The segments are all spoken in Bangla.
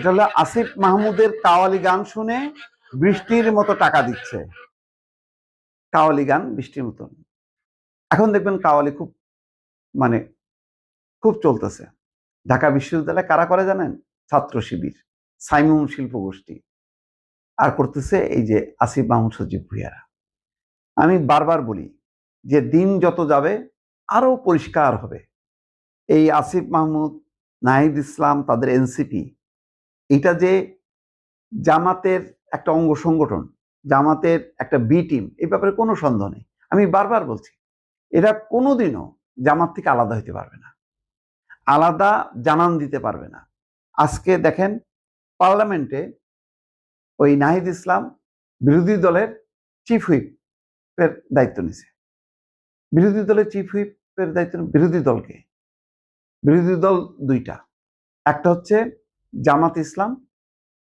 এটা হলো আসিফ মাহমুদের কাওয়ালি গান শুনে বৃষ্টির মতো টাকা দিচ্ছে। কাওয়ালি গান বৃষ্টির মতো। এখন দেখবেন কাওয়ালি খুব মানে খুব চলতেছে। ঢাকা বিশ্ববিদ্যালয়ে কারা করে জানেন? ছাত্র শিবির, সাইমুম শিল্প গোষ্ঠী, আর করতেছে এই যে আসিফ মাহমুদ সজীব ভুইয়ারা। আমি বারবার বলি যে দিন যত যাবে আরো পরিষ্কার হবে এই আসিফ মাহমুদ, নাহিদ ইসলাম, তাদের এনসিপি, এটা যে জামাতের একটা অঙ্গ সংগঠন, জামাতের একটা বি টিম, এই ব্যাপারে কোনো সন্দেহ নেই। আমি বারবার বলছি এরা কোনোদিনও জামাত থেকে আলাদা হইতে পারবে না, আলাদা জানান দিতে পারবে না। আজকে দেখেন পার্লামেন্টে ওই নাহিদ ইসলাম বিরোধী দলের চিফ হুইপের দায়িত্ব নিছে। বিরোধী দলের চিফ হুইপের দায়িত্ব বিরোধী দলকে, বিরোধী দল দুইটা, একটা হচ্ছে জামাত ইসলাম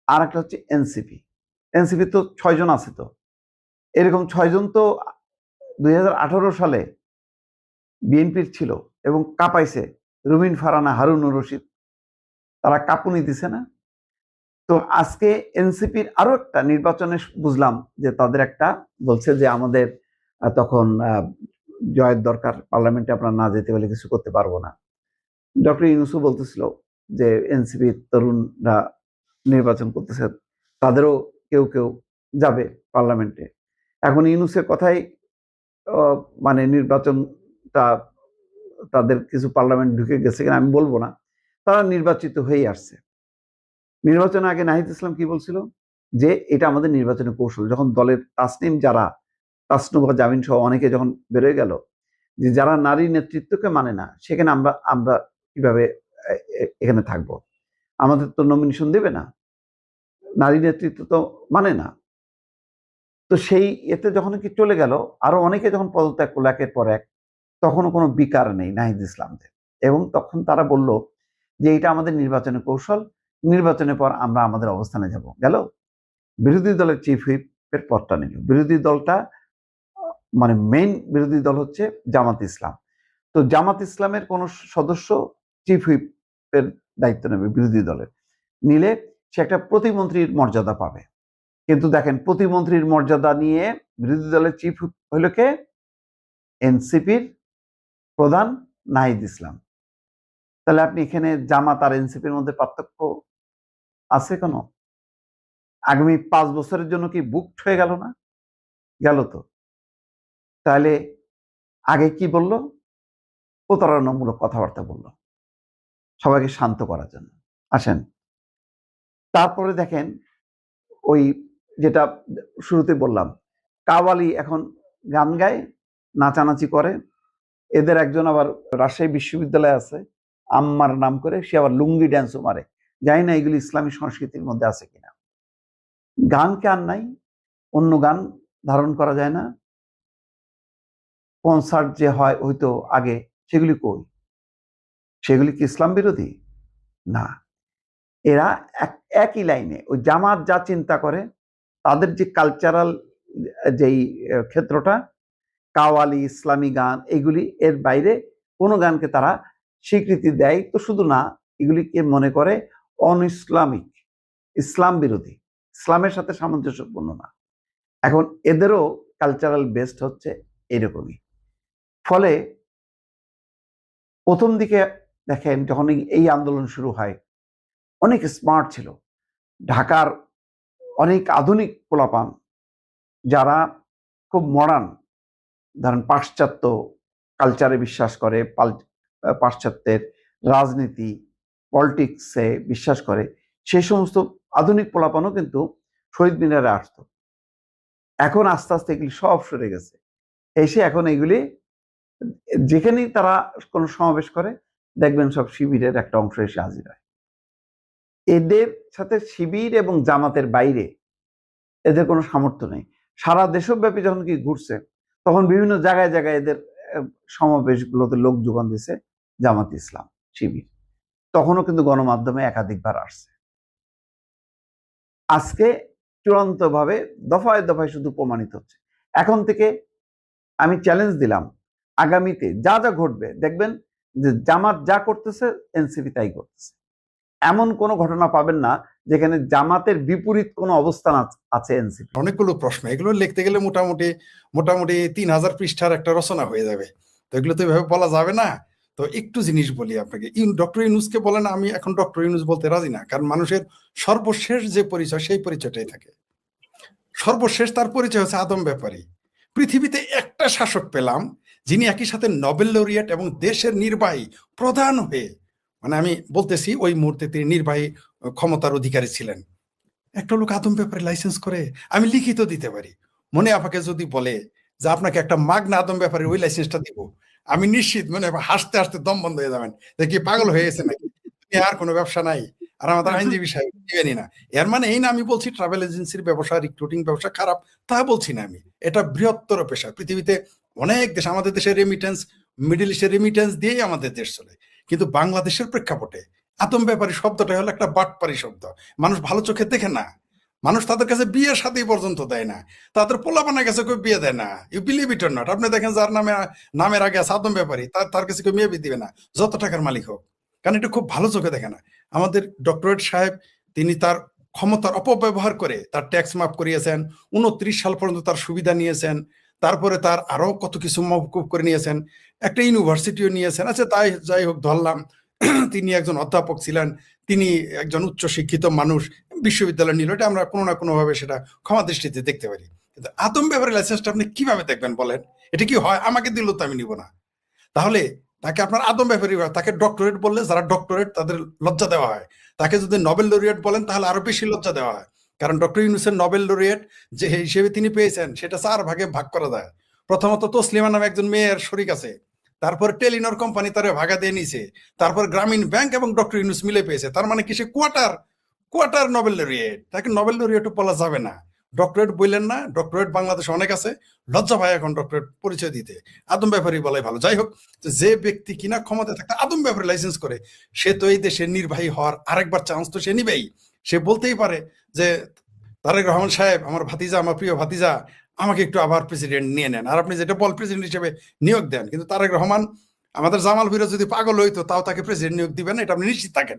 আর একটা হচ্ছে এনসিপি। এনসিপি তো 6 জন আছে, তো এরকম 6 জন তো 2018 সালে বিএনপির ছিল এবং কাঁপাইছে। রুমিন ফারানা, হারুনুর রশিদ, তারা কাঁপুনি দিছে না? তো আজকে এনসিপির আরো একটা নির্বাচনে বুঝলাম যে তাদের একটা বলছে যে আমাদের তখন জয়ের দরকার, পার্লামেন্টে আমরা না যেতে পারলে কিছু করতে পারবো না। ডক্টর ইউনূসও বলতেছিল যে এনসিপির তরুণরা নির্বাচন করতেছে, তাদেরও কেউ কেউ যাবে পার্লামেন্টে। এখন ইউনূসের কথাই মানে নির্বাচনটা তাদের কিছু পার্লামেন্ট ঢুকে গেছে কিনা আমি বলবো না, তারা নির্বাচিত হয়েই আসছে। নির্বাচনের আগে নাহিদ ইসলাম কি বলছিল যে এটা আমাদের নির্বাচনের কৌশল। যখন দলের তাসনিম, যারা তাসনুভা, জামিন সহ অনেকে যখন বেরোয় গেল যে যারা নারী নেতৃত্বকে মানে না, সেখানে আমরা আমরা কিভাবে এখানে থাকবো, আমাদের তো নমিনেশন দেবে না, নারী নেতৃত্ব তো মানে না। তো সেই এতে যখন কি চলে গেল, আরো অনেকে যখন পদত্যাগ করলো একের পর এক, তখনও কোনো বিকার নেই নাহিদ ইসলামদের। এবং তখন তারা বলল যে এটা আমাদের নির্বাচনের কৌশল, নির্বাচনের পর আমরা আমাদের অবস্থানে যাব। গেল বিরোধী দলের চিফ হুইপের পদটা নিল। বিরোধী দলটা মানে মেইন বিরোধী দল হচ্ছে জামাত ইসলাম। তো জামাত ইসলামের কোন সদস্য চিফ হুইপের দায়িত্ব নেবে বিরোধী দলের, নিলে সে একটা প্রতিমন্ত্রীর মর্যাদা পাবে। কিন্তু দেখেন প্রতিমন্ত্রীর মর্যাদা নিয়ে বিরোধী দলের চিফ হুইপ হইল কে? এনসিপির প্রধান নাহিদ ইসলাম। তাহলে আপনি এখানে জামাত আর এনসিপির মধ্যে পার্থক্য আছে কোনো? আগামী 5 বছরের জন্য কি বুকড হয়ে গেল না? গেল তো। তাহলে আগে কি বলল? প্রতারণামূলক কথাবার্তা বলল সবাইকে শান্ত করার জন্য। আসেন তারপরে দেখেন ওই যেটা শুরুতে বললাম, কাওয়ালি এখন গান গায়, নাচানাচি করে। এদের একজন আবার রাজশাহী বিশ্ববিদ্যালয়ে আছে, আম্মার নাম করে, সে আবার লুঙ্গি ড্যান্সও মারে। জানি না এগুলি ইসলামী সংস্কৃতির মধ্যে আছে কিনা। গান কে আর নাই? অন্য গান ধারণ করা যায় না? কনসার্ট যে হয় হয়তো আগে, সেগুলি কই? সেগুলি কি ইসলাম বিরোধী? না। এরা একই লাইনে ওই জামাত যা চিন্তা করে, তাদের যে কালচারাল যেই ক্ষেত্রটা, কাওয়ালি, ইসলামী গান, এগুলি এর বাইরে কোনো গানকে তারা স্বীকৃতি দেয় তো শুধু না, এগুলিকে মনে করে অন ইসলামিক, ইসলাম বিরোধী, ইসলামের সাথে সামঞ্জস্যপূর্ণ না। এখন এদেরও কালচারাল বেসড হচ্ছে এরকমই। ফলে প্রথম দিকে দেখেন যখন এই আন্দোলন শুরু হয়, অনেক স্মার্ট ছিল ঢাকার অনেক আধুনিক পোলাপান, যারা খুব মডার্ন, ধরেন পাশ্চাত্য কালচারে বিশ্বাস করে, পাশ্চাত্যের রাজনীতি, পলিটিক্সে বিশ্বাস করে, সেই সমস্ত আধুনিক পোলাপানও কিন্তু শহীদ মিনারে আসতো। এখন আস্তে আস্তে এগুলি সব সরে গেছে, এসে এখন এগুলি যেখানেই তারা কোনো সমাবেশ করে দেখবেন সব শিবিরের একটা অংশ এসে হাজির হয়। এদের সাথে শিবির এবং জামাতের বাইরে এদের কোনো সামর্থ্য নেই। সারা দেশব্যাপী যখন কি ঘুরছে, তখন বিভিন্ন জায়গায় জায়গায় এদের সমাবেশগুলোতে লোক যোগান দিছে জামাত ইসলাম, শিবির। তখনও কিন্তু গণমাধ্যমে একাধিকবার আসছে। আজকে চূড়ান্তভাবে দফায় দফায় শুধু প্রমাণিত হচ্ছে। এখন থেকে আমি চ্যালেঞ্জ দিলাম, আগামীতে যা যা ঘটবে দেখবেন যে জামাত যা করতেছে এনসিপি তাই করতেছে। এমন কোনো ঘটনা পাবেন না যেখানে জামাতের বিপরীত কোনো অবস্থান আছে এনসিপি। অনেকগুলো প্রশ্ন, এগুলো লিখতে গেলে মোটামুটি মোটামুটি 3000 পৃষ্ঠার একটা রচনা হয়ে যাবে, তো এগুলো তো এভাবে বলা যাবে না। তো একটু জিনিস বলি আপনাকে, ডক্টর ইউনূসকে বলেন, আমি এখন ডক্টর ইউনূস বলতে রাজি না, কারণ মানুষের সর্বশেষ যে পরিচয় সেই পরিচয়টাই থাকে। সর্বশেষ তার পরিচয় হচ্ছে আদম ব্যাপারী। পৃথিবীতে একটা শাসক পেলাম যিনি একই সাথে নোবেল লরিয়েট এবং দেশের নির্বাহী প্রধান হয়ে, মানে আমি বলতেছি ওই মুহূর্তে তিনি নির্বাহী ক্ষমতার অধিকারী ছিলেন। একটা লোক আদম ব্যাপারে লাইসেন্স করে, আমি লিখিত দিতে পারি। মনে আপাকে যদি বলে যে আপনাকে একটা মাগনা আদম ব্যাপারে ওই লাইসেন্সটা দিব, আমি নিশ্চিত মনে হাসতে হাসতে দম বন্ধ হয়ে যাবেন, দেখি পাগল হয়ে গেছে নাকি, আর কোনো ব্যবসা নাই, আর আমাদের আইনজীবী সাহেব দিবেনই না। এর মানে এই না আমি বলছি ট্রাভেল এজেন্সির ব্যবসা, রিক্রুটিং ব্যবসা খারাপ, তা বলছি না আমি। এটা বৃহত্তর পেশা। পৃথিবীতে অনেক দেশ, আমাদের দেশের রেমিটেন্স, মিডল ইস্টের রেমিটেন্স দিয়েই আমাদের দেশ চলে, কিন্তু বাংলাদেশের প্রেক্ষাপটে আদম ব্যাপারী শব্দটা হলো একটা বাটপারি শব্দ। মানুষ ভালো চোখে দেখে না, মানুষ তাদের কাছে বিয়ের সাথে পর্যন্ত দেয় না, তাদের পোলাপানের কাছে কেউ বিয়ে দেয় না। You believe it or not, আপনি দেখেন যার নামের আগে আছে আদম ব্যাপারী, তার কাছে কেউ মেয়ে বিয়ে দিবে না, যত টাকার মালিক হোক, কারণ এটা খুব ভালো চোখে দেখে না। আমাদের ডক্টরেট সাহেব, তিনি তার ক্ষমতার অপব্যবহার করে তার ট্যাক্স মাফ করিয়েছেন, 29 সাল পর্যন্ত তার সুবিধা নিয়েছেন, তারপরে তার আরো কত কিছু মওকুফ করে নিয়েছেন, একটা ইউনিভার্সিটিও নিয়েছেন। আচ্ছা তাই যাই হোক, ধরলাম তিনি একজন অধ্যাপক ছিলেন, তিনি একজন উচ্চ শিক্ষিত মানুষ, বিশ্ববিদ্যালয় নিল, এটা আমরা কোনো না কোনো ভাবে সেটা ক্ষমা দৃষ্টিতে দেখতে পারি। কিন্তু আদম ব্যাপারে লাইসেন্সটা আপনি কিভাবে দেখবেন বলেন? এটা কি হয় আমাকে দিল তো আমি নিব না? তাহলে তাকে আপনার আদম ব্যাপারী, তাকে ডক্টরেট বললে যারা ডক্টরেট তাদের লজ্জা দেওয়া হয়, তাকে যদি নোবেল লরিয়েট বলেন তাহলে আরো বেশি লজ্জা দেওয়া হয়। কারণ ডক্টর ইউনূসের নোবেল লরিয়েট যে হিসেবে তিনি পেয়েছেন সেটা 4 ভাগে ভাগ করা যায়। প্রথমত তসলিমা নামে একজন মেয়ের শরিক আছে, তারপর টেলিনর কোম্পানি তারে ভাগা দিয়ে নিছে, তারপর গ্রামীণ ব্যাংক এবং ডক্টর ইউনূস মিলে পেয়েছে। তার মানে কি সে কোয়ার্টার কোয়ার্টার নোবেল লরিয়েট? তাকে নোবেল লরিয়েটও বলা যাবে না, ডক্টরেট বললেন না। ডক্টরেট বাংলাদেশে অনেক আছে, লজ্জা ভাই এখন ডক্টরেট পরিচয় দিতে, আদম ব্যাপারী বলাই ভালো। যাই হোক, যে ব্যক্তি কিনা ক্ষমতা থাকতে আদম ব্যাপারে লাইসেন্স করে, সে তো এই দেশের নির্বাহী হওয়ার আরেকবার চান্স তো সে নিবেই। সে বলতেই পারে যে তারেক রহমান সাহেব, আমার ভাতিজা, আমার প্রিয় ভাতিজা, আমাকে একটু আবার প্রেসিডেন্ট নিয়ে নেন, আর আপনি যেটা বল প্রেসিডেন্ট হিসেবে নিয়োগ দেন। কিন্তু তারেক রহমান, আমাদের জামাল ভুঁইয়া যদি পাগল হইতো তাও তাকে প্রেসিডেন্ট নিয়োগ দিবেন, এটা আপনি নিশ্চিত থাকেন।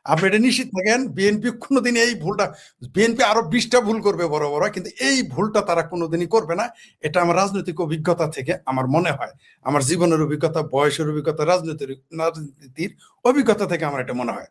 আপনি এটা নিশ্চিত থাকেন, বিএনপি কোনোদিন এই ভুলটা, বিএনপি আরো 20টা ভুল করবে বড় বড়, কিন্তু এই ভুলটা তারা কোনোদিনই করবে না। এটা আমার রাজনৈতিক অভিজ্ঞতা থেকে আমার মনে হয়, আমার জীবনের অভিজ্ঞতা, বয়সের অভিজ্ঞতা, রাজনীতির অভিজ্ঞতা থেকে আমার এটা মনে হয়।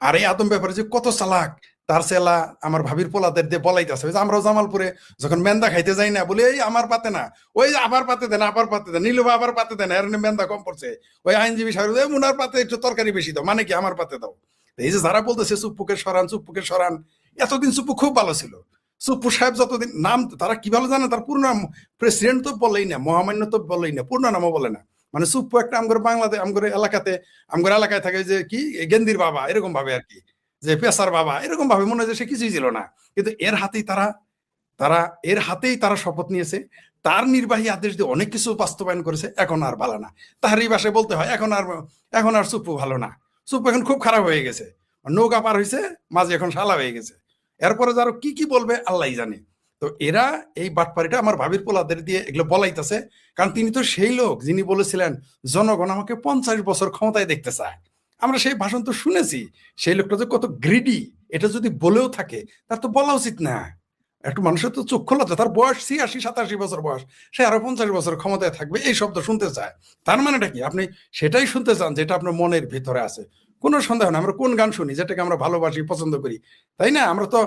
আর এই আদম ব্যাপারে যে কত চালাক, তার সেলা আমার ভাবির পোলাদের দিয়ে বলাইতেছে। আমরাও জামালপুরে যখন মেন্দা খাইতে যাই না, বলে এই আমার পাতে না, ওই আবার পাতে দেন, আবার পাতে দেন, নীলুবা আবার পাতে দেন, এর মেন্দা কম পড়ছে, ওই আইনজীবী সাহেব মুনার পাতে একটু তরকারি বেশি দাও, মানে কি আমার পাতে দাও। এই যে যারা বলতেছে চুপ্পুকে সরান, চুপ্পুকে সরান, এতদিন চুপ্পু খুব ভালো ছিল। চুপ্পু সাহেব যতদিন নাম, তারা কি ভালো জানে, তার পূর্ণ নাম প্রেসিডেন্ট তো বলেই না, মহামান্য তো বলেই না, পূর্ণ নামও বলে না। মানে চুপ্পু একটা আমগর বাংলাদেশ, আমগর এলাকাতে, আমগর এলাকায় থাকে যে কি গেন্দির বাবা, এরকম ভাবে আর কি, যে পেশার বাবা, এরকম ভাবে মনে হয় যে সে কিছুই ছিল না। কিন্তু এর হাতেই তারা তারা এর হাতেই তারা শপথ নিয়েছে, তার নির্বাহী আদেশ দিয়ে অনেক কিছু বাস্তবায়ন করেছে। এখন আর ভালো না, তাহারই ভাষায় বলতে হয়, এখন আর চুপ্পু ভালো না, চুপ্পু এখন খুব খারাপ হয়ে গেছে, নৌকা পার হয়েছে, মাঝে এখন শালা হয়ে গেছে। এরপরে যারা কি কি বলবে আল্লাহ জানে। তো এরা এই বাটপাড়িটা আমার ভাবির পোলাদের দিয়ে এগুলো বলাইতেছে, কারণ তিনি তো সেই লোক যিনি বলেছিলেন জনগণ আমাকে 50 বছর ক্ষমতায় দেখতে চায়। আমরা সেই ভাষণ তো শুনেছি। সেই লোকটা যে কত গ্রিডি, এটা যদি বলেও থাকে তার তো বলা উচিত না। একটু মানুষের তো চোখ খোলা, তার বয়স 86-87 বছর বয়স, সে আরো 50 বছর ক্ষমতায় থাকবে, এই শব্দ শুনতে চায়। তার মানেটা কি? আপনি সেটাই শুনতে চান যেটা আপনার মনের ভিতরে আছে। কোনো সন্দেহ না, আমরা কোন গান শুনি যেটাকে আমরা ভালোবাসি, পছন্দ করি, তাই না? আমরা তো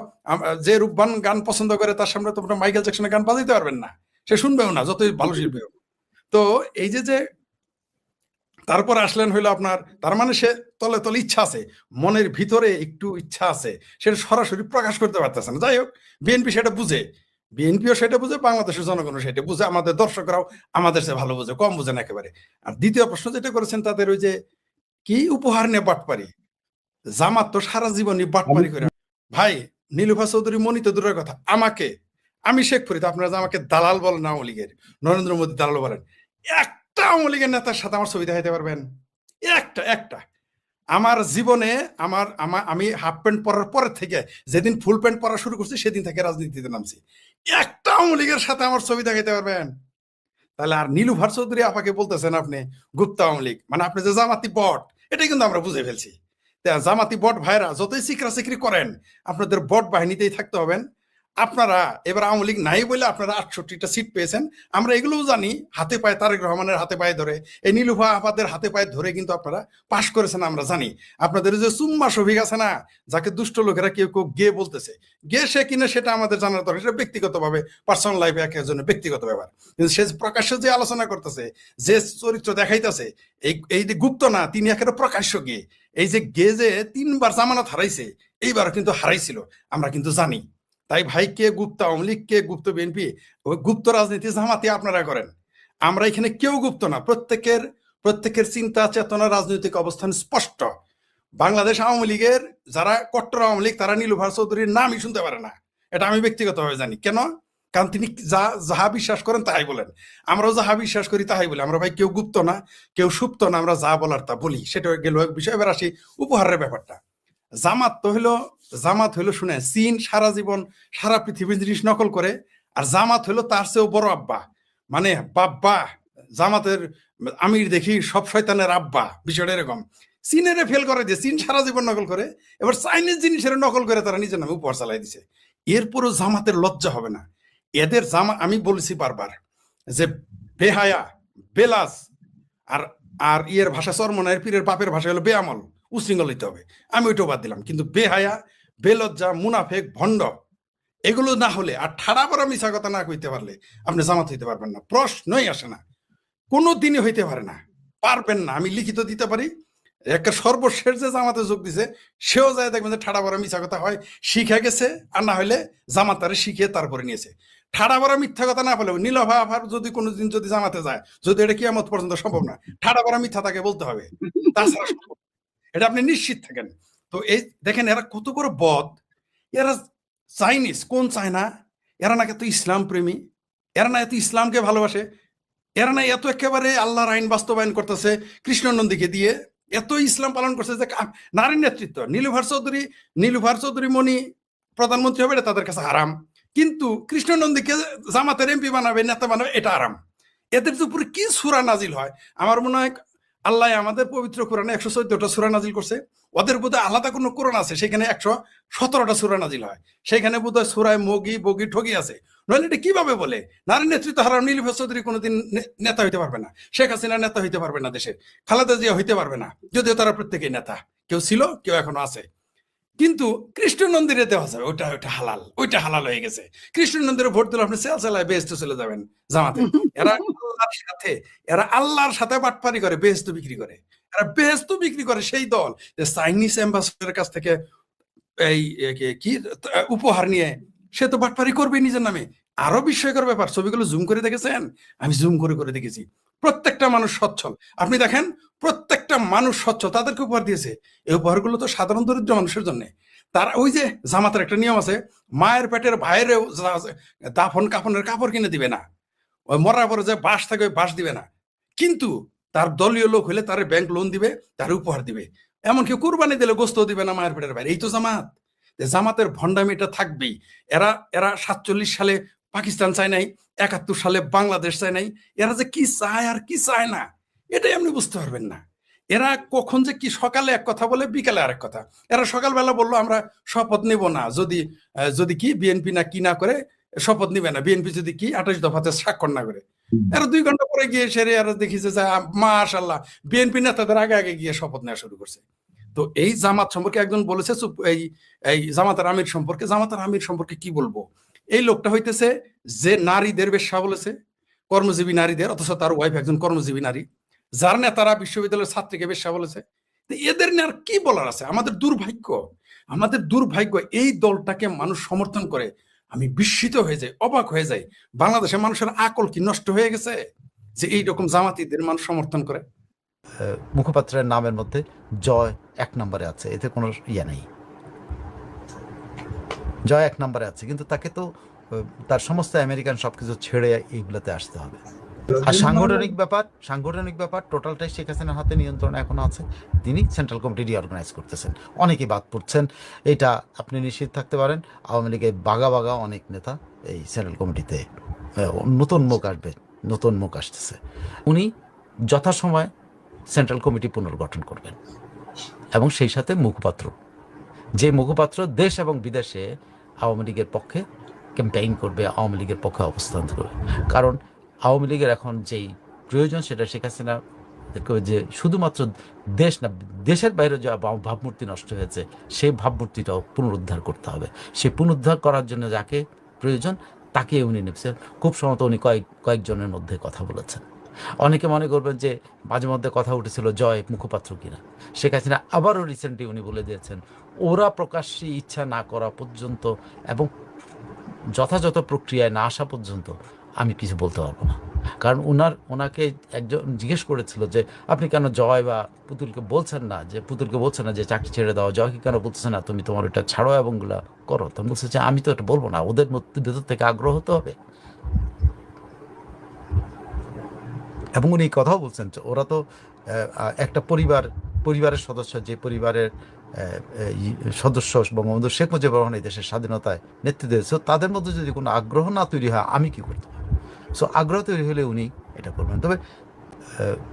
যে রূপবান গান পছন্দ করে তার সামনে তো আপনার মাইকেল জ্যাকসনের গান বাজাইতে পারবেন না, সে শুনবেও না যতই ভালো শিল্পী হোক। তো এই যে তারপর আসলেন হইলো আপনার, তার মানে সে তলে তলে ইচ্ছা আছে, মনের ভিতরে একটু ইচ্ছা আছে, সেটা সরাসরি প্রকাশ করতে পারতেছে না। যাই হোক, বিএনপি সেটা বুঝে, বিএনপিও সেটা বুঝে, বাংলাদেশের জনগণও সেটা বুঝে, আমাদের দর্শকরাও আমাদের সে ভালো বুঝে, কম বুঝে না একেবারে। আর দ্বিতীয় প্রশ্ন যেটা করেছেন তাদের ওই যে কি উপহার নিয়ে বাটপারি, জামাত তো সারা জীবনই বাটপারি করে। ভাই, নীলুফা চৌধুরী মনি তো দূরের কথা, আমি শেখ ফরিদ, আপনারা যে আমাকে দালাল বলেন আওয়ামী লীগের, নরেন্দ্র মোদী দালাল বলেন, একটা আওয়ামী লীগের নেতার সাথে আমার ছবি দেখাইতে পারবেন? একটা আমার জীবনে, আমি হাফ প্যান্ট পরার পরের থেকে যেদিন ফুল প্যান্ট পরা শুরু করছি সেদিন থেকে রাজনীতিতে নামছি, একটা আওয়ামী লীগের সাথে আমার ছবি দেখাইতে পারবেন? তাহলে আর নীলুফার চৌধুরী আপাকে বলতেছেন আপনি গুপ্তা আওয়ামী লীগ, মানে আপনি যে জামাতি বট, এটাই কিন্তু আমরা বুঝে ফেলছি। জামাতি বট ভাইরা যতই চিকরা চিকরি করেন, আপনাদের বট বাহিনীতেই থাকতে হবেন। আপনারা এবার আওয়ামী লীগ নাই বলে আপনারা 68টা সিট পেয়েছেন, আমরা এগুলোও জানি। হাতে পায়ে তারেক রহমানের হাতে পায়ে ধরে, এই নীলুফা আপাদের হাতে পায়ে ধরে কিন্তু আপনারা পাশ করেছেন, আমরা জানি। আপনাদের যে চুম্মা শফিক আছে না, যাকে দুষ্ট লোকেরা কেউ কেউ গে বলতেছে, গে সে কিনা সেটা আমাদের জানার দরকার, সেটা ব্যক্তিগতভাবে পার্সোনাল লাইফে এক একজনের ব্যক্তিগত ব্যাপার। কিন্তু সে প্রকাশ্য যে আলোচনা করতেছে, যে চরিত্র দেখাইতেছে, এই যে গুপ্ত না, তিনি একেবারে প্রকাশ্য গে। এই যে গে যে 3বার জামানত হারাইছে, এইবার কিন্তু হারাইছিল, আমরা কিন্তু জানি। তাই ভাই, কে গুপ্ত আওয়ামী লীগ, কে গুপ্ত বিএনপি, ওই গুপ্ত রাজনীতি জামাতি আপনারা করেন। আমরা এখানে কেউ গুপ্ত না, প্রত্যেকের চিন্তা চেতনা রাজনৈতিক অবস্থান স্পষ্ট। বাংলাদেশ আওয়ামী লীগের যারা কট্টর আওয়ামী লীগ, তারা নীলুফার চৌধুরীর নামই শুনতে পারে না, এটা আমি ব্যক্তিগতভাবে জানি। কেন? কারণ তিনি যাহা বিশ্বাস করেন তাহাই বলেন, আমরাও যাহা বিশ্বাস করি তাহাই বলি। আমরা ভাই কেউ গুপ্ত না, কেউ সুপ্ত না, আমরা যা বলার তা বলি। সেটা গেল এক বিষয়। এবার আসি উপহারের ব্যাপারটা। জামাত হইলো শুনে, চীন সারা জীবন সারা পৃথিবীর জিনিস নকল করে, আর জামাত হইলো তার চেয়েও বড় আব্বা, মানে বাব্বা। জামাতের আমির দেখি সব শয়তানের আব্বা, বিষয়টা এরকম। চীনের ফেল করে দিয়ে চীন সারা জীবন নকল করে, এবার চাইনিজ জিনিসের নকল করে তারা নিজের নামে উপহার চালাই দিছে। এরপরও জামাতের লজ্জা হবে না? এদের আমি বলেছি বারবার যে বেহায়া, বেলাস, আর ইয়ের ভাষা চরমনায়ের পীরের বাপের ভাষা হলো বেআমল, উশৃঙ্খল হইতে হবে। আমি ওইটাও বাদ দিলাম। কিন্তু বেহায়া, বেলজ্জা, মুনাফেক, ভণ্ড, এগুলো না হলে, আর ঠাড়া পড়া মিছা কথা না কইতে পারলে আপনি জামাত হইতে পারবেন না। প্রশ্নই আসে না, কোনো দিনই হইতে পারে না, পারবেন না। আমি লিখিত দিতে পারি। একটা সর্বশেষ যে জামাতে যোগ দিছে, সেও যায় দেখবেন যে ঠাড়া পড়া মিথ্যা কথা হয় শিখে গেছে, আর না হলে জামাত তারে শিখিয়ে তারপরে নিয়েছে। ঠাড়া পড়া মিথ্যা কথা না বলেও নীলভা আফার যদি কোনোদিন যদি জামাতে যায়, যদি এটা কিয়ামত পর্যন্ত সম্ভব না, ঠাড়া পড়া মিথ্যা তাকে বলতে হবে, তাছাড়া সম্ভব না। এটা আপনি নিশ্চিত থাকেন। তো এই দেখেন এরা কত বড় বদ। এরা চাইনিজ, কোন চায়না, এরা না এত ইসলাম প্রেমী, এরা না এত ইসলামকে ভালোবাসে, এরা না এত একেবারে আল্লাহর আইন বাস্তবায়ন করতেছে কৃষ্ণ নন্দীকে দিয়ে, এত ইসলাম পালন করছে যে নারীর নেতৃত্ব। নীলুফার চৌধুরী মণি প্রধানমন্ত্রী হবে, এটা তাদের কাছে আরাম। কিন্তু কৃষ্ণ নন্দীকে জামাতের এমপি বানাবে, নেতা বানাবে, এটা আরাম। এদের উপরে কি সূরা নাজিল হয়? আমার মনে হয় আল্লাহ আমাদের পবিত্র কোরআনে 114টা সূরা নাজিল করছে, ওদের বোধহয় আলাদা কোনো কোরআন আছে, সেখানে 117টা সূরা নাজিল হয়। সেখানে বোধহয় সূরায় মগি বগি ঠগি আছে। নইলে এটা কিভাবে বলে নারী নেতৃত্ব হারাম? নীলুফার চৌধুরী কোনোদিন নেতা হইতে পারবে না, শেখ হাসিনা নেতা হইতে পারবে না, দেশের খালেদা জিয়া হইতে পারবে না, যদিও তারা প্রত্যেকেই নেতা, কেউ ছিল কেউ এখনো আছে। কিন্তু কৃষ্ণ মন্দিরে দেওয়া যাবে, ওইটা হালাল হয়ে গেছে। কৃষ্ণ মন্দিরে ভোট দিলে আপনি চালায় বেহেস্ত চলে যাবেন জামাতে। এরা আল্লাহর সাথে বাটপারি করে, বেহেস্ত বিক্রি করে। এরা বেহেস্ত বিক্রি করে সেই দল যে চাইনিজ অ্যাম্বাসেডারের কাছ থেকে এই কি উপহার নিয়ে, সে তো বাটপারি করবে নিজের নামে। আরো বিস্ময়কর ব্যাপার, ছবিগুলো জুম করে দেখেছেন? আমি জুম করে দেখেছি। প্রত্যেকটা মানুষ সচ্ছল, আপনি দেখেন প্রত্যেকটা মানুষ সচ্ছল, তাদেরকে উপহার দিয়েছে। এই উপহারগুলো তো সাধারণ দরিদ্র মানুষের জন্য। তার ওই যে জামাতের একটা নিয়ম আছে, মায়ের পেটের ভাইয়ের দাফন কাফনের কাপড় কিনে দিবে না, ওই মরার পরে যে বাস থাকে ওই বাস দিবে না, কিন্তু তার দলীয় লোক হলে তার ব্যাংক লোন দিবে, তার উপহার দিবে। এমনকি কুরবানি দিলে গোস্ত দিবে না মায়ের পেটের ভাই। এই তো জামাত। জামাতের ভণ্ডামিটা থাকবেই। এরা 47 সালে পাকিস্তান চায় নাই, 71 সালে বাংলাদেশ চায় নাই। এরা যে কি চায় আর কি চায় না, এটাই আপনি বুঝতে পারবেন না। এরা কখন যে কি, সকালে এক কথা বলে বিকালে আরেক কথা। এরা সকালবেলা বললো আমরা শপথ নেব না, যদি কি বিএনপি না কি না করে শপথ নিবে না, বিএনপি যদি কি 28 দফাতে স্বাক্ষর না করে। এরা 2 ঘন্টা পরে গিয়ে সেরে এরা দেখিছে যে মাশাআল্লাহ বিএনপি নেতাদের আগে গিয়ে শপথ নেওয়া শুরু করছে। তো এই জামাত সম্পর্কে একজন বলেছে, এই জামাতের আমির সম্পর্কে কি বলবো? এই লোকটা হইতেছে যে নারীদের বেশ্যা বলেছে, কর্মজীবী নারীদের, অথচ তার ওয়াইফ একজন কর্মজীবী নারী, যার নেতারা বিশ্ববিদ্যালয়ের ছাত্রীকে বেশ্যা বলেছে। এদের নিয়ে আর কি বলার আছে? আমাদের দুর্ভাগ্য এই দলটাকে মানুষ সমর্থন করে। আমি বিস্মিত হয়ে যাই, অবাক হয়ে যাই। বাংলাদেশের মানুষের আকল কি নষ্ট হয়ে গেছে যে এইরকম জামাতিদের মানুষ সমর্থন করে? মুখপাত্রের নামের মধ্যে জয় 1 নম্বরে আছে, এতে কোনো ইয়ে নেই। জয় 1 নম্বরে আছে, কিন্তু তাকে তো তার সমস্ত আমেরিকান সবকিছু ছেড়ে এইগুলোতে আসতে হবে। আর সাংগঠনিক ব্যাপার টোটালটাই শেখ হাসিনার হাতে নিয়ন্ত্রণ এখন আছে। তিনি সেন্ট্রাল কমিটি রিঅর্গানাইজ করতেছেন, অনেকেই বাদ পড়ছেন, এটা আপনি নিশ্চিত থাকতে পারেন। আওয়ামী লীগের বাগা অনেক নেতা এই সেন্ট্রাল কমিটিতে নতুন মুখ আসতেছে। উনি যথাসময়ে সেন্ট্রাল কমিটি পুনর্গঠন করবেন। এবং সেই সাথে মুখপাত্র, যে মুখপাত্র দেশ এবং বিদেশে আওয়ামী লীগের পক্ষে ক্যাম্পেইন করবে, আওয়ামী লীগের পক্ষে অবস্থান করবে। কারণ আওয়ামী লীগের এখন যেই প্রয়োজন সেটা শেখ হাসিনা যে শুধুমাত্র দেশ না, দেশের বাইরে যে ভাবমূর্তি নষ্ট হয়েছে সেই ভাবমূর্তিটাও পুনরুদ্ধার করতে হবে। সেই পুনরুদ্ধার করার জন্য যাকে প্রয়োজন তাকে উনি নেপছেন। খুব সম্ভবত উনি কয়েকজনের মধ্যে কথা বলেছেন। অনেকে মনে করবেন যে মাঝে মধ্যে কথা উঠেছিল জয় মুখপাত্র কিনা। শেখ হাসিনা আবারও রিসেন্টলি উনি বলে দিয়েছেন ওরা প্রকাশ্যে ইচ্ছা না করা পর্যন্ত এবং যথাযথ প্রক্রিয়ায় না আসা পর্যন্ত আমি কিছু বলতে পারবো না। কারণ ওনাকে একজন জিজ্ঞেস করেছিল যে আপনি কেন জয় বা পুতুলকে বলছেন না যে চাকরি ছেড়ে দাও, জয়কে কেন বলছেন না তুমি তোমার এটা ছাড়ো এবং গুলা করো। তো বলছে যে আমি তো এটা বলবো না, ওদের ভেতর থেকে আগ্রহ হতে হবে। এবং উনি কথাও বলছেন ওরা তো একটা পরিবারের সদস্য, যে পরিবারের সদস্য বঙ্গবন্ধু শেখ মুজিবুর রহমান এই দেশের স্বাধীনতায় নেতৃত্ব দিয়েছে, তাদের মধ্যে যদি কোনো আগ্রহ না তৈরি হয় আমি কি করতে পারি? সো আগ্রহ তৈরি হলে উনি এটা করবেন। তবে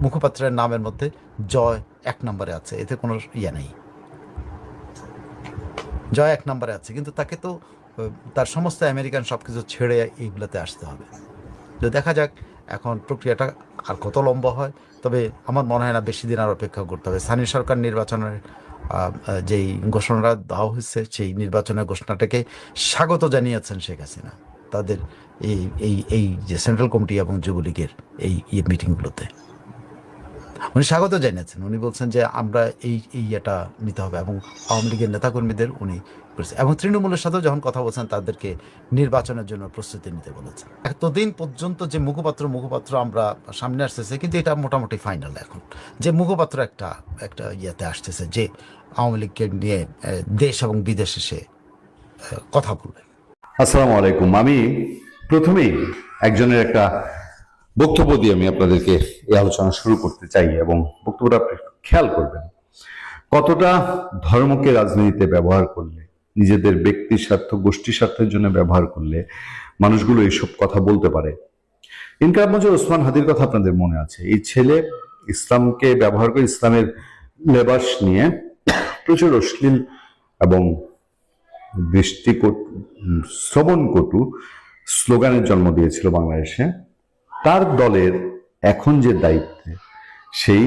মুখপাত্রের নামের মধ্যে জয় 1 নম্বরে আছে, এতে কোনো ইয়ে নেই। জয় 1 নম্বরে আছে, কিন্তু তাকে তো তার সমস্ত আমেরিকান সবকিছু ছেড়ে এইগুলোতে আসতে হবে। তো দেখা যাক এখন প্রক্রিয়াটা আর কত লম্বা হয়। তবে আমার মনে হয় না বেশি দিন আর অপেক্ষা করতে হবে। স্থানীয় সরকার নির্বাচনের যেই ঘোষণাটা দেওয়া হয়েছে সেই নির্বাচনের ঘোষণাটাকে স্বাগত জানিয়েছেন শেখ হাসিনা তাদের এই যে সেন্ট্রাল কমিটি এবং যুবলীগের এই মিটিংগুলোতে উনি স্বাগত জানিয়েছেন। উনি বলছেন যে আমরা এই এটা নিতে হবে এবং আওয়ামী লীগের নেতাকর্মীদের উনি করেছেন এবং তৃণমূলের সাথেও যখন কথা বলছেন তাদেরকে নির্বাচনের জন্য প্রস্তুতি নিতে বলেছেন। এতদিন পর্যন্ত যে মুখপাত্র আমরা সামনে আসতেছে, কিন্তু এটা মোটামুটি ফাইনাল এখন যে মুখপাত্র একটা ইয়েতে আসতেছে যে আওয়ামী লীগকে নিয়ে দেশ এবং বিদেশে সে কথা বলবে। আসসালামু আলাইকুম। আমি প্রথমেই একজনের একটা বক্তব্য দিয়ে আমি আপনাদেরকে এই আলোচনা শুরু করতে চাই এবং বক্তব্যটা আপনি খেয়াল করবেন। কতটা ধর্মকে রাজনীতিতে ব্যবহার করলে, নিজেদের ব্যক্তি স্বার্থ গোষ্ঠী স্বার্থের জন্য ব্যবহার করলে মানুষগুলো এইসব কথা বলতে পারে। ইনকালাব মঞ্চের ওসমান হাদির কথা আপনাদের মনে আছে। এই ছেলে ইসলামকে ব্যবহার করে ইসলামের লেবাস নিয়ে প্রচুর অশ্লীল এবং শ্রবণকটু স্লোগানের জন্ম দিয়েছিল বাংলাদেশে। তার দলের এখন যে দায়িত্বে সেই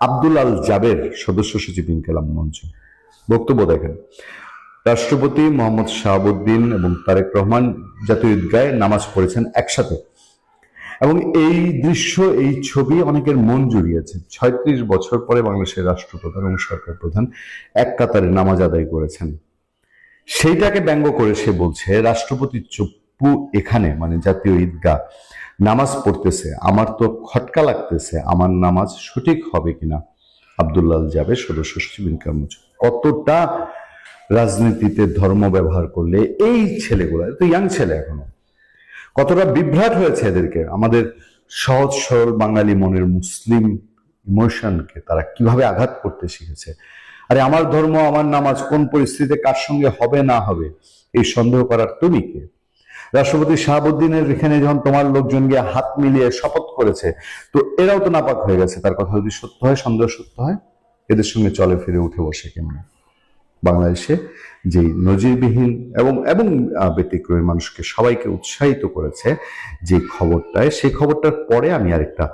আব্দুল আল জাবের সদস্য সচিব ইনকালাব মঞ্চ বক্তব্য দেখেন। রাষ্ট্রপতি মোহাম্মদ শাহাবুদ্দিন এবং তারেক রহমান জাতীয় ঈদগাহে নামাজ পড়েছেন একসাথে এবং এই দৃশ্য, এই ছবি অনেকের মন জুড়িয়েছে। ৩৬ বছর পরে বাংলাদেশের রাষ্ট্রপ্রধান এবং সরকার প্রধান এক কাতারে নামাজ আদায় করেছেন। সেইটাকে ব্যঙ্গ করে সে বলছে রাষ্ট্রপতি চপ্পু এখানে মানে জাতীয় ঈদগাহ নামাজ পড়তেছে, আমার তো খটকা লাগতেছে, আমার নামাজ সঠিক হবে কিনা। আব্দুল্লাহ জাবের সদস্য সচিব ইনকালাব মঞ্চ। কতটা রাজনীতিতে ধর্ম ব্যবহার করলে এই ছেলেগুলো, তো ইয়াং ছেলে এখনো, কতটা বিভ্রাট হয়েছে এদেরকে। আমাদের সহজ সরল বাঙালি মনের মুসলিম ইমোশনকে তারা কিভাবে আঘাত করতে শিখেছে। আরে আমার ধর্ম, আমার নামাজ কোন পরিস্থিতিতে কার সঙ্গে হবে না হবে এই সন্দেহ করার তুমি কে? রাষ্ট্রপতি শাহাবুদ্দিনের এখানে যখন তোমার লোকজন গিয়ে হাত মিলিয়ে শপথ করেছে, তো এরাও তো নাপাক হয়ে গেছে। তার কথা যদি সত্য হয়, সন্দেহ সত্য হয়, এদের সঙ্গে চলে ফিরে উঠে বসে কেমন? বাংলাদেশে যেই নজিরবিহীন এবং ব্যতিক্রমী মানুষকে সবাইকে উৎসাহিত করেছে যে খবরটায়, সেই খবরটার পরে আমি আরেকটা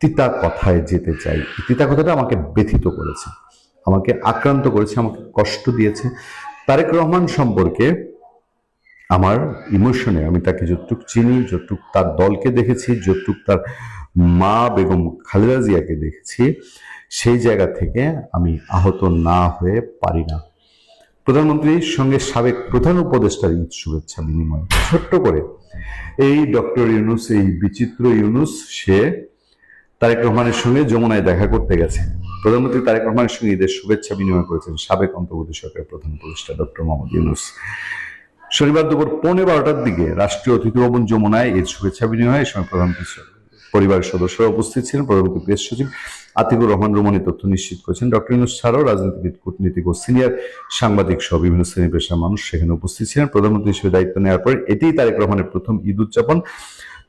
তিতা কথায় যেতে চাই। তিতা কথাটা আমাকে ব্যথিত করেছে, আমাকে আক্রান্ত করেছে, আমাকে কষ্ট দিয়েছে। তারেক রহমান সম্পর্কে আমার ইমোশনে আমি তাকে যতটুক চিনি, যতটুক তার দলকে দেখেছি, যতটুক তার মা বেগম খালেদা জিয়াকে দেখেছি, সেই জায়গা থেকে আমি আহত না হয়ে পারি না। প্রধানমন্ত্রীর সঙ্গে সাবেক প্রধান উপদেষ্টার ঈদ শুভেচ্ছা বিনিময় ছোট্ট করে এই ডক্টর ইউনুস, এই বিচিত্র ইউনুস, সে তারেক রহমানের সঙ্গে যমুনায় দেখা করতে গেছে। প্রধানমন্ত্রী তারেক রহমানের সঙ্গে ঈদের শুভেচ্ছা বিনিময় করেছেন সাবেক অন্তর্বর্তী সরকারের প্রধান উপদেষ্টা ডক্টর মোহাম্মদ ইউনুস। শনিবার দুপুর 11:15টার দিকে রাষ্ট্রীয় অতিথি ভবন যমুনায় ঈদ শুভেচ্ছা বিনিময়, এই সময় প্রধানমন্ত্রী পরিবারের সদস্যরা উপস্থিত ছিলেন। প্রধানমন্ত্রী প্রেস সচিব আতিকুর রহমান রুমনি তথ্য নিশ্চিত করেছেন। ডক্টর ইউনুস ছাড়াও রাজনীতিবিদ, কূটনীতিক ও সিনিয়র সাংবাদিক সহ বিভিন্ন শ্রেণী পেশার মানুষ সেখানে উপস্থিত ছিলেন। প্রধানমন্ত্রী হিসেবে দায়িত্ব নেওয়ার পর এটিই তারেক রহমানের প্রথম ঈদ উদযাপন।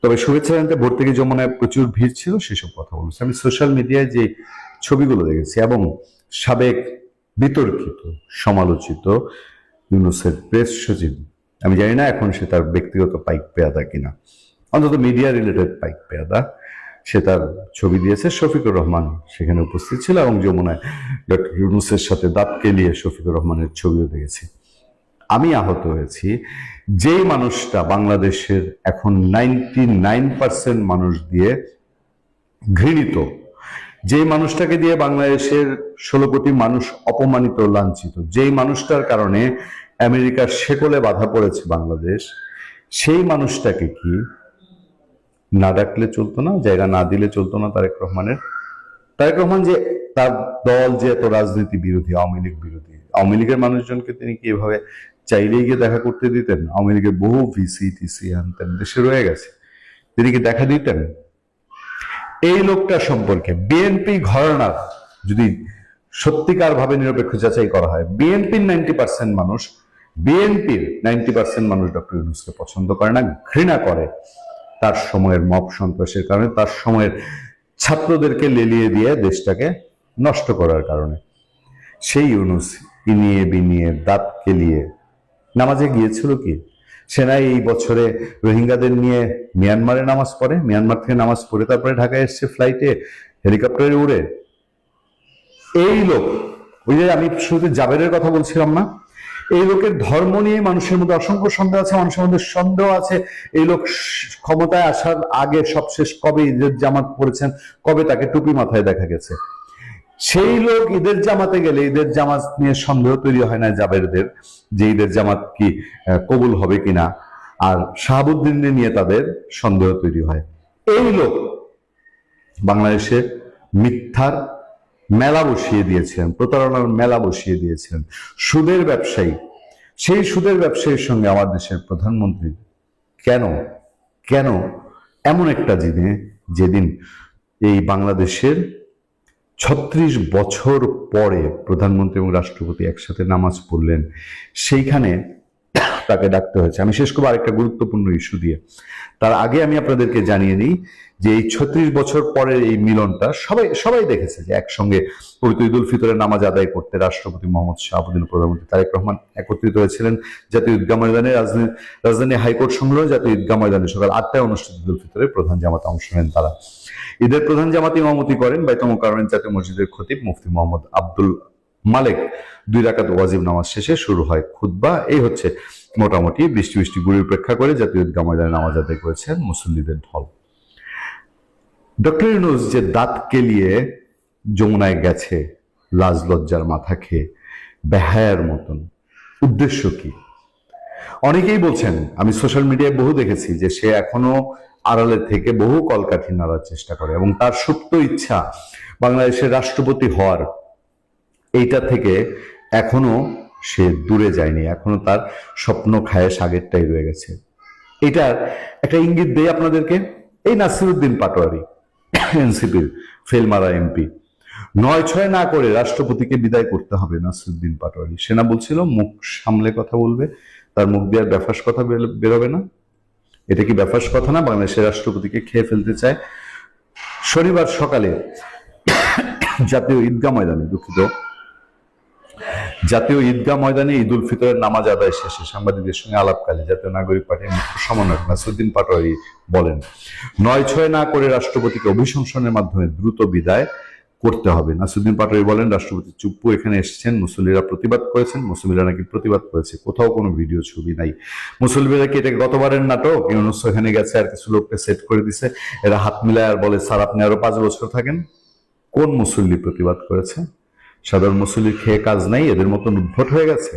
তবে শুভেচ্ছা জানাতে ভোর থেকে যমুনায় প্রচুর ভিড় ছিল, সেসব কথা বলছি। আমি সোশ্যাল মিডিয়ায় যে ছবিগুলো দেখেছি এবং সাবেক বিতর্কিত, সমালোচিত ইউনূসের প্রেস সচিব, আমি জানি না এখন সে তার ব্যক্তিগত পাইক পেয়াদা কিনা, অন্তত মিডিয়া রিলেটেড পাইক পেয়াদা, সে তার ছবি দিয়েছে। শফিকুর রহমান সেখানে উপস্থিত ছিল এবং যমুনায় ডক্টর ইউনূসের সাথে দাঁত কেলিয়ে শফিকুর রহমানের ছবিও দেখেছি। আমি আহত হয়েছি যেই মানুষটা বাংলাদেশের এখন 99% মানুষ দিয়ে ঘৃণিত, যেই মানুষটাকে দিয়ে বাংলাদেশের 16 কোটি মানুষ অপমানিত, লাঞ্ছিত, যেই মানুষটার কারণে আমেরিকার শেকলে বাধা পড়েছে বাংলাদেশ, সেই মানুষটাকে কি না ডাকলে চলতো না, জায়গা না দিলে চলতো না? তারেক রহমান যে তার দল যে এত রাজনীতি বিরোধী, আওয়ামী লীগ বিরোধী, আওয়ামী লীগের মানুষজনকে তিনি কি এভাবে চাইলেই গিয়ে দেখা করতে দিতেন? আওয়ামী লীগের বহু ভিসি টিসি আনতেন, দেশে রয়ে গেছে, তিনি কি দেখা দিতেন? এই লোকটা সম্পর্কে বিএনপি ঘরানার যদি সত্যিকার ভাবে নিরপেক্ষ যাচাই করা হয়, বিএনপির 90% মানুষ ডক্টর ইউনূসকে পছন্দ করে না, ঘৃণা করে, তার সময়ের মব সন্ত্রাসের কারণে, তার সময়ের ছাত্রদেরকে লেলিয়ে দিয়ে দেশটাকে নষ্ট করার কারণে। সেই ইউনূস ইনিয়ে বিনিয়ে দাঁত কেলিয়ে নামাজে গিয়েছিল কি? সেনা এই বছরে রোহিঙ্গাদের নিয়ে মিয়ানমারে নামাজ পড়ে, মিয়ানমার থেকে নামাজ পড়ে তারপরে ঢাকায় এসছে ফ্লাইটে, হেলিকপ্টারে উড়ে। এই লোক, ওই যে আমি শুরুতে জাবেরের কথা বলছিলাম না, এই লোকের ধর্ম নিয়ে মানুষের মধ্যে অসংখ্য সন্দেহ আছে, মানুষের মধ্যে সন্দেহ আছে এই লোক ক্ষমতায় আসার আগে সবশেষ কবে ঈদের জামাত পড়েছেন, কবে তাকে টুপি মাথায় দেখা গেছে। সেই লোক ঈদের জামাতে গেলে ঈদের জামাত নিয়ে সন্দেহ তৈরি হয় না জাবেরদের, যে ঈদের জামাত কি কবুল হবে কিনা, আর শাহাবুদ্দিন নিয়ে তাদের সন্দেহ তৈরি হয়। এই লোক বাংলাদেশে মিথ্যার মেলা বসিয়ে দিয়েছিলেন, প্রতারণার মেলা বসিয়ে দিয়েছিলেন, সুদের ব্যবসায়ী। সেই সুদের ব্যবসায়ীর সঙ্গে আমার দেশের প্রধানমন্ত্রী কেন এমন একটা দিনে, যেদিন এই বাংলাদেশের 36 বছর পরে প্রধানমন্ত্রী এবং রাষ্ট্রপতি একসাথে নামাজ পড়লেন, সেইখানে তাকে ডাকতে হয়েছে। আমি শেষ করবো আরেকটা গুরুত্বপূর্ণ ইস্যু দিয়ে। তার আগে আমি আপনাদেরকে জানিয়ে নিই যে এই 36 বছর পরের এই মিলনটা সবাই দেখেছে, যে একসঙ্গে পবিত্র ঈদুল ফিতরের নামাজ আদায় করতে রাষ্ট্রপতি মোহাম্মদ শাহাবুদ্দিন, প্রধানমন্ত্রী তারেক রহমান একত্রিত হয়েছিলেন জাতীয় ঈদগাহ ময়দানে। রাজধানী হাইকোর্ট সংলগ্ন জাতীয় ঈদগাহ ময়দানে সকাল 8টায় অনুষ্ঠিত ঈদুল ফিতরের প্রধান জামাতে অংশ নেন তারা। ঈদের প্রধান জামাতে ইমামতি করেন বাইতুল মোকাররমের জাতীয় মসজিদের খতিব মুফতি মোহাম্মদ আব্দুল মালেক। 2 রাকাত ওয়াজিব নামাজ শেষে শুরু হয় খুতবা। এই হচ্ছে মোটামুটি বৃষ্টি গুড়ি উপেক্ষা করে জাতীয় ঈদগাহ ময়দানে নামাজ আদায় করেছেন মুসল্লিদের ঢল। ডক্টর ইউনূস যে দাঁত কেলিয়ে যমুনায় গেছে লাজ লজ্জার মাথা খেয়ে, বেহায়ার মতন, উদ্দেশ্য কি? অনেকেই বলছেন, আমি সোশ্যাল মিডিয়ায় বহু দেখেছি, যে সে এখনো আড়ালের থেকে বহু কলকাঠি নাড়ার চেষ্টা করে এবং তার সুপ্ত ইচ্ছা বাংলাদেশের রাষ্ট্রপতি হওয়ার, এইটা থেকে এখনো সে দূরে যায়নি, এখনো তার স্বপ্ন খায়েশ আগেরটাই রয়ে গেছে। এটার একটা ইঙ্গিত দেই আপনাদেরকে। এই নাসিরউদ্দিন পাটোয়ারি, এনসিপির ফেলমারা এমপি, 9-6 না করে রাষ্ট্রপতিকে বিদায় করতে হবে নাসিরউদ্দিন পাটোয়ারি। সেনা বলছিল মুখ সামলে কথা বলবে, তার মুখ দিয়ে আর ব্যাফাস কথা বেরোবে না। এটা কি ব্যাফাস কথা না? বাংলাদেশের রাষ্ট্রপতিকে খেয়ে ফেলতে চায়। শনিবার সকালে জাতীয় ঈদগাহ ময়দানে ঈদুল ফিতরের নামাজ আদায় শেষে সাংবাদিকদের সঙ্গে আলাপকালে জাতীয় নাগরিক পার্টির মুখ্য সমন্বয়ক নাসিরউদ্দিন পাটোয়ারি বলেন, 9-6 না করে রাষ্ট্রপতিকে অভিশংসনের মাধ্যমে দ্রুত বিদায় করতে হবে। নাসিরউদ্দিন পাটোয়ারি বলেন, রাষ্ট্রপতি চুপ্পু এখানে এসেছেন, মুসল্লিরা প্রতিবাদ করেছেন, মুসল্লিরা নাকি প্রতিবাদ করেছে, কোথাও কোনো ভিডিও ছবি নাই। মুসল্লিরা কি এটা গতবারের নাটক? ইউনূস এখানে গেছে আর কিছু লোককে সেট করে দিছে, এরা হাত মিলায় আর বলে স্যার আপনি আরো 5 বছর থাকেন। কোন মুসল্লি প্রতিবাদ করেছে? সাধারণ মুসল্লির খেয়ে কাজ নাই, এদের মতন উদ্ভট হয়ে গেছে।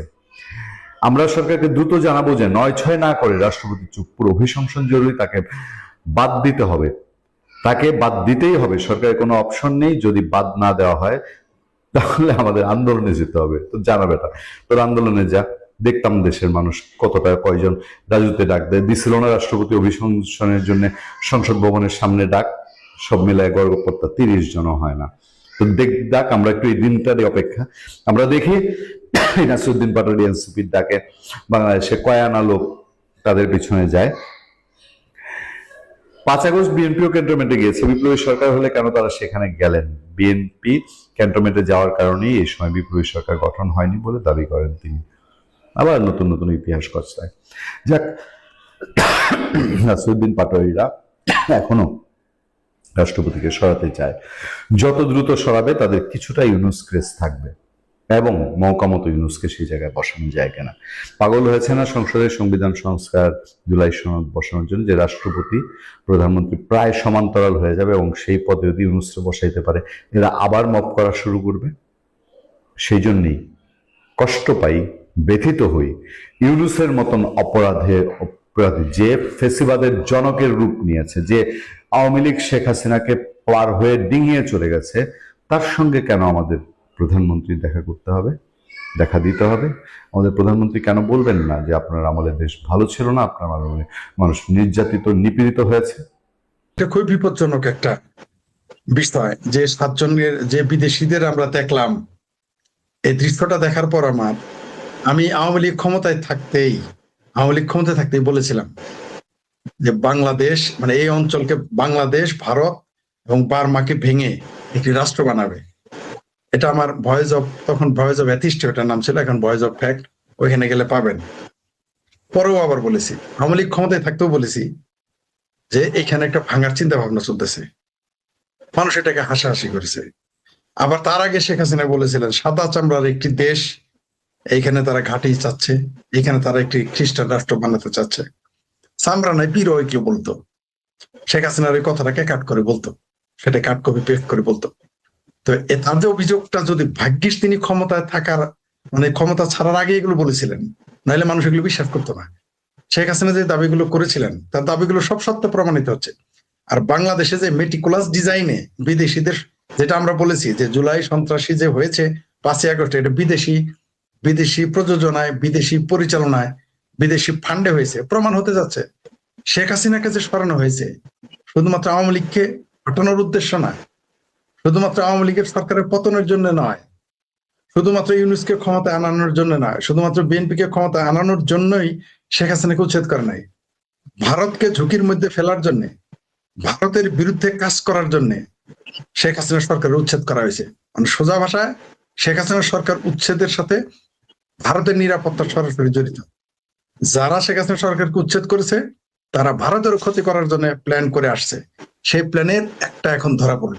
আমরা সরকারকে দ্রুত জানাবো যে 9-6 না করে রাষ্ট্রপতি চুপ্পুর অভিশংসন জরুরি, তাকে বাদ দিতে হবে, তাকে বাদ দিতেই হবে, সরকারের কোনো অপশন নেই। যদি বাদ না দেওয়া হয় তাহলে আমাদের আন্দোলনে যেতে হবে। তো জানা বেটা, তোর আন্দোলনে যা, দেখতাম দেশের মানুষ কতটা, কয়জন রাজুতে ডাক দেয়। দিছিল না রাষ্ট্রপতি অভিশংসনের জন্য সংসদ ভবনের সামনে ডাক, সব মিলায় গর্বকর্তা 30 জনও হয় না। তো ডাক, আমরা একটু এই দিনটারই অপেক্ষা। আমরা দেখি নাসিরউদ্দিন পাটোয়ারি এনসিপির ডাকে বাংলাদেশে কয়ানা লোক তাদের পিছনে যায়। 5 আগস্ট বিএনপিও ক্যান্টনমেন্টে গিয়েছে। বিপ্লবী সরকার হলে কেন তারা সেখানে গেলেন? বিএনপি ক্যান্টনমেন্টে যাওয়ার কারণেই এই সময় বিপ্লবী সরকার গঠন হয়নি বলে দাবি করেন তিনি। আবার নতুন নতুন ইতিহাস কচলায়। যাক, নাসিরউদ্দিন পাটোয়ারিরা এখনো রাষ্ট্রপতিকে সরাতে চায়। যত দ্রুত সরাবে তাদের কিছুটা ইউনুস ক্রেজ থাকবে, এবং মৌকা মতো ইউনুসকে সেই জায়গায় বসানো যায় কিনা। পাগল হয়েছে না সংসদের সংবিধান সংস্কার জুলাই সনদ বসানোর জন্য, যে রাষ্ট্রপতি প্রধানমন্ত্রী প্রায় সমান্তরাল হয়ে যাবে, এবং সেই পদে যদি ইউনুসকে বসাইতে পারে এরা আবার মপ করা শুরু করবে। সেই জন্যই কষ্ট পাই, ব্যথিত হই ইউনুসের মতন অপরাধী, যে ফেসিবাদের জনকের রূপ নিয়েছে, যে আওয়ামী লীগ শেখ হাসিনাকে পার হয়ে ডিঙিয়ে চলে গেছে, তার সঙ্গে কেন আমাদের প্রধানমন্ত্রী দেখা করতে হবে, দেখা দিতে হবে? আমাদের প্রধানমন্ত্রী কেন বলবেন না যে আপনার আমলে দেশ ভালো ছিল না, আপনার আমলে মানুষ নির্যাতিত নিপীড়িত হয়েছে? এটা খুবই বিপজ্জনক একটা বিষয় যে 7 জনের যে বিদেশিদের আমরা দেখলাম, এই দৃশ্যটা দেখার পর আমি আওয়ামী লীগ ক্ষমতায় থাকতেই বলেছিলাম যে বাংলাদেশ মানে এই অঞ্চলকে বাংলাদেশ, ভারত এবং বার্মাকে ভেঙে একটি রাষ্ট্র বানাবে। এটা আমার তখন ভয়েস অফ অ্যাথিস্ট ওটার নাম ছিল, এখন ভয়েস অফ ফ্যাক্ট, ওইখানে গেলে পাবেন। পরেও আবার বলেছি, আওয়ামী লীগ ক্ষমতায় থাকতেও বলেছি যে এখানে একটা ভাঙার চিন্তা ভাবনা চলতেছে, মানুষ এটাকে হাসাহাসি করেছে। আবার তার আগে শেখ হাসিনা বলেছিলেন সাদা চামড়ার একটি দেশ, এইখানে তারা ঘাঁটি চাচ্ছে, এখানে তারা একটি খ্রিস্টান রাষ্ট্র বানাতে চাচ্ছে। চামড়া নাই পীর কেউ বলতো, শেখ হাসিনার ওই কথাটাকে কাট করে বলতো, সেটা কাট কপি পেস্ট করে বলতো। তো তার যে অভিযোগটা, যদি ভাগ্যিস তিনি ক্ষমতায় থাকার মানে ক্ষমতা ছাড়ার আগে এগুলো বলেছিলেন, নাহলে মানুষ এগুলো বিশ্বাস করতো না। শেখ হাসিনা যে দাবিগুলো করেছিলেন তার দাবিগুলো সব সত্য প্রমাণিত হচ্ছে। আর বাংলাদেশে যে মেটিকুলাস ডিজাইনে বিদেশিদের, যেটা আমরা বলেছি যে জুলাই সন্ত্রাসী যে হয়েছে 5ই আগস্ট, এটা বিদেশি প্রযোজনায়, বিদেশি পরিচালনায়, বিদেশি ফান্ডে হয়েছে, প্রমাণ হতে যাচ্ছে। শেখ হাসিনাকে যে সরানো হয়েছে শুধুমাত্র আওয়ামী লীগকে হটানোর উদ্দেশ্য নয়, শুধুমাত্র আওয়ামী লীগের সরকারের পতনের জন্য নয়, শুধুমাত্র ইউনুসকে ক্ষমতায় আনানোর জন্য নয়, শুধুমাত্র বিএনপিকে ক্ষমতায় আনানোর জন্যই শেখ হাসিনাকে উচ্ছেদ করে নাই। ভারতকে ঝুঁকির মধ্যে ফেলার জন্য, ভারতের বিরুদ্ধে কাজ করার জন্য শেখ হাসিনা সরকারের উচ্ছেদ করা হয়েছে। মানে সোজা ভাষায় শেখ হাসিনা সরকার উচ্ছেদের সাথে ভারতের নিরাপত্তা সরাসরি জড়িত। যারা শেখ হাসিনা সরকারকে উচ্ছেদ করেছে তারা ভারতের ক্ষতি করার জন্য প্ল্যান করে আসছে। সেই প্ল্যানের একটা এখন ধরা পড়ল,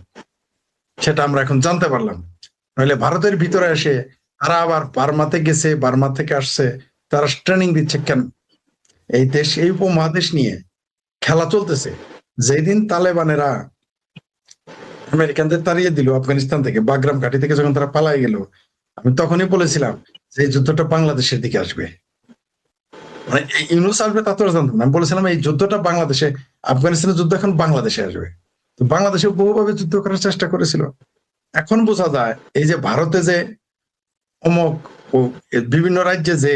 সেটা আমরা এখন জানতে পারলাম। নইলে ভারতের ভিতরে এসে তারা আবার বার্মাতে গেছে, বার্মা থেকে আসছে, তারা ট্রেনিং দিচ্ছে কেন? এই দেশ, এই উপমহাদেশ নিয়ে খেলা চলতেছে। যেদিন তালেবানেরা আমেরিকানদের তাড়িয়ে দিল আফগানিস্তান থেকে, বাগরাম ঘাটি থেকে যখন তারা পালাই গেল, আমি তখনই বলেছিলাম যে এই যুদ্ধটা বাংলাদেশের দিকে আসবে। মানে ইউনুস আসবে তা তো জানতাম না, আমি বলেছিলাম এই যুদ্ধটা বাংলাদেশে, আফগানিস্তানের যুদ্ধ এখন বাংলাদেশে আসবে। তো বাংলাদেশে বহুভাবে যুদ্ধ করার চেষ্টা করেছিল। এখন বোঝা যায় এই যে ভারতে যে অমক ও বিভিন্ন রাজ্যে যে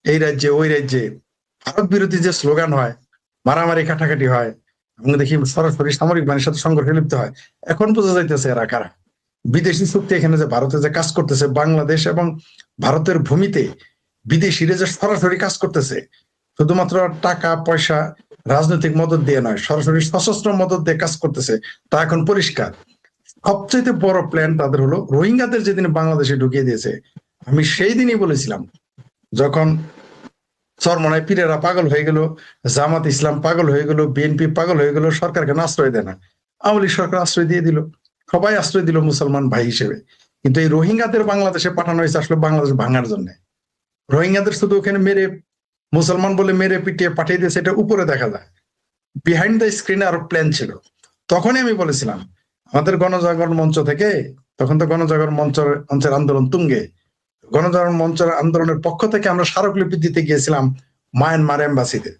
এই রাজ্যে ওই রাজ্যে ভারত বিরোধী যে স্লোগান হয়, মারামারি কাটাকাটি হয়, এবং দেখি সরাসরি সামরিক বাহিনীর সাথে সংঘর্ষে লিপ্ত হয়, এখন বোঝা যাইতেছে এরা কারা। বিদেশি শক্তি এখানে যে ভারতে যে কাজ করতেছে, বাংলাদেশ এবং ভারতের ভূমিতে বিদেশিরা যে সরাসরি কাজ করতেছে, শুধুমাত্র টাকা পয়সা রাজনৈতিক মদত দিয়ে নয়, সরাসরি সশস্ত্র মদত দিয়ে কাজ করতেছে, তা এখন পরিষ্কার। সবচেয়ে বড় প্ল্যান তাদের হলো রোহিঙ্গাদের যেদিন বাংলাদেশে ঢুকিয়ে দিয়েছে। আমি সেই দিনই বলেছিলাম, যখন চরমনায় পীরেরা পাগল হয়ে গেল, জামাত ইসলাম পাগল হয়ে গেল, বিএনপি পাগল হয়ে গেল, সরকারকে আশ্রয় দেয় না, আওয়ামী লীগ সরকার আশ্রয় দিয়ে দিল, সবাই আশ্রয় দিল মুসলমান ভাই হিসেবে। কিন্তু এই রোহিঙ্গাদের বাংলাদেশে পাঠানো হয়েছে আসলে বাংলাদেশ ভাঙার জন্য। রোহিঙ্গাদের শুধু ওখানে মেরে, মুসলমান বলে মেরে পিটিয়ে পাঠিয়ে দিয়েছে, এটা উপরে দেখা যায়, বিহাইন্ড দ্য স্ক্রিনে আরো প্ল্যান ছিল। তখনই আমি বলেছিলাম আমাদের গণজাগরণ মঞ্চ থেকে, তখন তো গণজাগরণ মঞ্চের আন্দোলন তুঙ্গে, গণজাগরণ মঞ্চের আন্দোলনের পক্ষ থেকে আমরা স্মারকলিপি দিতে গিয়েছিলাম মায়ানমার এম্বাসিতে।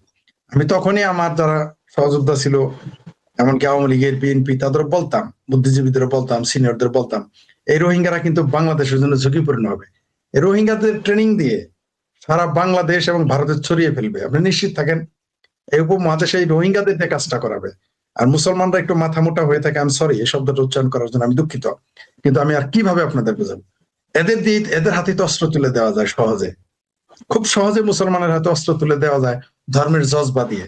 আমি তখনই আমার যারা সহযোদ্ধা ছিল, এমনকি আওয়ামী লীগের, বিএনপি, তাদের বলতাম, বুদ্ধিজীবীদের বলতাম, সিনিয়রদের বলতাম, এই রোহিঙ্গারা কিন্তু বাংলাদেশের জন্য ঝুঁকিপূর্ণ হবে। এই রোহিঙ্গাদের ট্রেনিং দিয়ে সারা বাংলাদেশ এবং ভারতে ছড়িয়ে ফেলবে, আপনি নিশ্চিত থাকেন। এই উপমহাদেশে এই রোহিঙ্গাদের দিয়ে কাজটা করাবে। আর মুসলমানরা একটু মাথা মোটা হয়ে থাকে, আমি সরি এই শব্দটা উচ্চারণ করার জন্য, আমি দুঃখিত, কিন্তু আমি আর কিভাবে আপনাদের বোঝাবো। এদের হাতে তো অস্ত্র তুলে দেওয়া যায় সহজে, খুব সহজে মুসলমানের হাতে অস্ত্র তুলে দেওয়া যায় ধর্মের জজবা দিয়ে।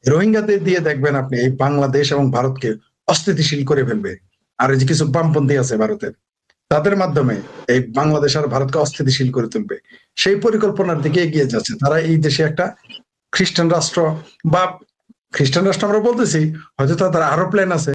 রোহিঙ্গাদের দিয়ে দেখবেন আপনি এই বাংলাদেশ এবং ভারতকে অস্থিতিশীল করে ফেলবে। আর এই যে কিছু বামপন্থী আছে ভারতের, তাদের মাধ্যমে এই বাংলাদেশ আর ভারতকে অস্থিতিশীল করে তুলবে, সেই পরিকল্পনার দিকে এগিয়ে যাচ্ছে। তারা এই দেশে একটা খ্রিস্টান রাষ্ট্র, বা খ্রিস্টান রাষ্ট্র আমরা বলতেছি, হয়তো তাদের আরো প্ল্যান আছে।